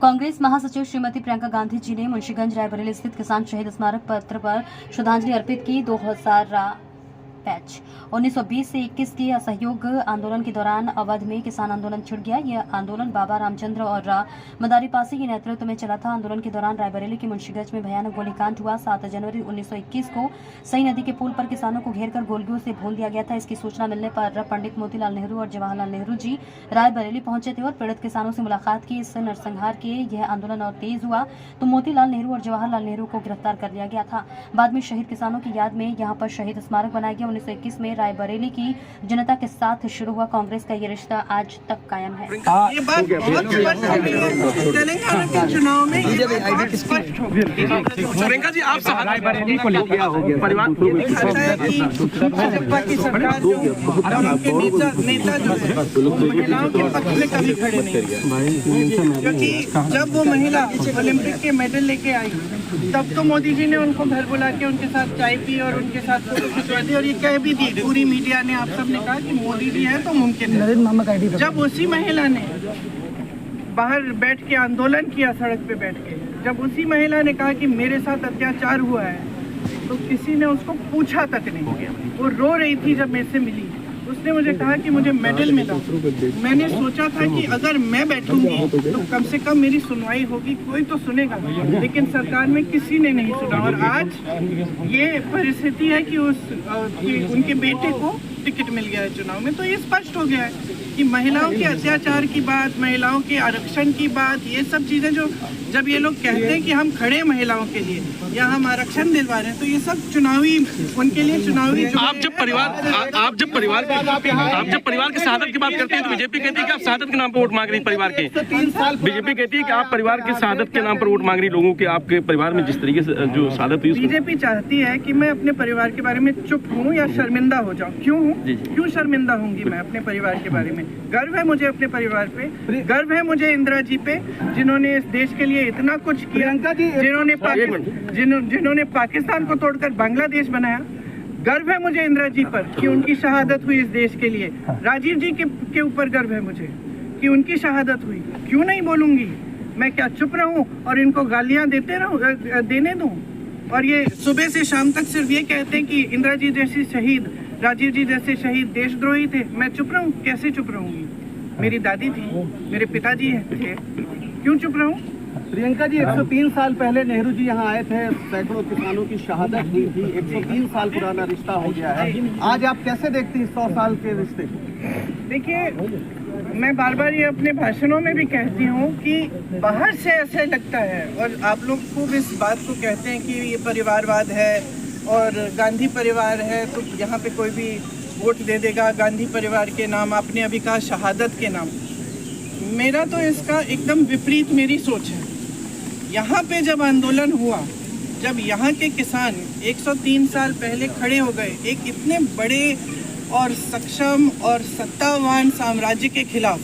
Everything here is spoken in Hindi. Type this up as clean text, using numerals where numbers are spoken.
कांग्रेस महासचिव श्रीमती प्रियंका गांधी जी ने मुंशीगंज रायबरेली स्थित किसान शहीद स्मारक पत्र पर श्रद्धांजलि अर्पित की। 1920 से 21 के असहयोग आंदोलन के दौरान अवध में किसान आंदोलन छिड़ गया। यह आंदोलन बाबा रामचंद्र और मदारी पासी के नेतृत्व में चला था। आंदोलन के दौरान रायबरेली के मुंशीगंज में भयानक गोलीकांड हुआ। 7 जनवरी 1921 को सई नदी के पुल पर किसानों को घेरकर गोलियों से भून दिया गया था। इसकी सूचना मिलने पर पंडित मोतीलाल नेहरू और जवाहरलाल नेहरू जी रायबरेली पहुंचे थे और पीड़ित किसानों से मुलाकात की। इस नरसंहार के यह आंदोलन और तेज हुआ तो मोतीलाल नेहरू और जवाहरलाल नेहरू को गिरफ्तार कर लिया गया था। बाद में शहीद किसानों की याद में यहाँ पर शहीद स्मारक बनाया गया। 1921 में रायबरेली की जनता के साथ शुरू हुआ कांग्रेस का ये रिश्ता आज तक कायम है। ये बात बहुत स्पष्ट हो गई है। तेलंगाना के चुनाव में ये बात स्पष्ट हो गई। प्रियंका जी, आप रायबरेली को लेकर परिवार दिखाता है कि भाजपा की सरकार जो और उनके नेता जो है महिलाओं के पक्ष में कभी खड़े नहीं। क्योंकि जब वो महिला ओलंपिक के मेडल लेके आई तब तो मोदी जी ने उनको घर बुला के उनके साथ चाय पी और उनके साथ फोटो खिंचवा दी और ये कह भी दी, पूरी मीडिया ने, आप सब ने कहा कि मोदी जी है तो मुमकिन है। जब उसी महिला ने बाहर बैठ के आंदोलन किया, सड़क पे बैठ के, जब उसी महिला ने कहा कि मेरे साथ अत्याचार हुआ है तो किसी ने उसको पूछा तक नहीं किया। वो रो रही थी जब मेरे से मिली, उसने मुझे कहा कि मुझे मेडल मिला। मैंने सोचा था कि अगर मैं बैठूंगी तो कम से कम मेरी सुनवाई होगी, कोई तो सुनेगा, लेकिन सरकार में किसी ने नहीं सुना। और आज ये परिस्थिति है कि उनके बेटे को टिकट मिल गया है चुनाव में। तो ये स्पष्ट हो गया है कि महिलाओं के अत्याचार की बात, महिलाओं के आरक्षण की बात, ये सब चीजें जो जब ये लोग कहते हैं कि हम खड़े महिलाओं के लिए या हम आरक्षण दिलवा रहे हैं, तो ये सब चुनावी, उनके लिए चुनावी। आप जब परिवार की शहादत की बात करते हैं तो बीजेपी कहती है कि आप शहादत के नाम पर वोट मांग रही परिवार के। बीजेपी कहती है कि आप परिवार की शहादत के नाम पर वोट मांग रही लोगों के, आपके परिवार में जिस तरीके से जो शहादत हुई। बीजेपी चाहती है कि मैं अपने परिवार के बारे में चुप हूँ या शर्मिंदा हो जाऊँ। क्यों शर्मिंदा होंगी मैं अपने परिवार के बारे में? गर्व है मुझे अपने परिवार पे, गर्व है मुझे इंदिरा जी पे, जिन्होंने इस देश के लिए इतना कुछ किया, जिन्होंने पाकिस्तान को तोड़कर बांग्लादेश बनाया। गर्व है मुझे इंदिरा जी पर कि उनकी शहादत हुई इस देश के लिए। राजीव जी के ऊपर गर्व है मुझे कि उनकी शहादत हुई। क्यों नहीं बोलूंगी? मैं क्या चुप रहूं और इनको गालियां देने दूं? और ये सुबह से शाम तक सिर्फ ये कहते हैं कि इंदिरा जी जैसी शहीद, राजीव जी जैसे शहीद देशद्रोही थे। मैं चुप रहूं? कैसे चुप रहूंगी? मेरी दादी थी, मेरे पिताजी थे, क्यों चुप रहूं? प्रियंका जी, 103 साल पहले नेहरू जी यहाँ आए थे, सैकड़ों किसानों की शहादत हुई थी। 103 साल पुराना रिश्ता हो गया है। आज आप कैसे देखती हैं 100 साल के रिश्ते? देखिए, मैं बार बार ये अपने भाषणों में भी कहती हूँ कि बाहर से ऐसे लगता है और आप लोग खूब इस बात को कहते हैं कि ये परिवारवाद है और गांधी परिवार है तो यहाँ पे कोई भी वोट दे देगा गांधी परिवार के नाम, आपने अभी कहा शहादत के नाम। मेरा तो इसका एकदम विपरीत मेरी सोच है। यहाँ पे जब आंदोलन हुआ, जब यहाँ के किसान 103 साल पहले खड़े हो गए एक इतने बड़े और सक्षम और सत्तावान साम्राज्य के खिलाफ,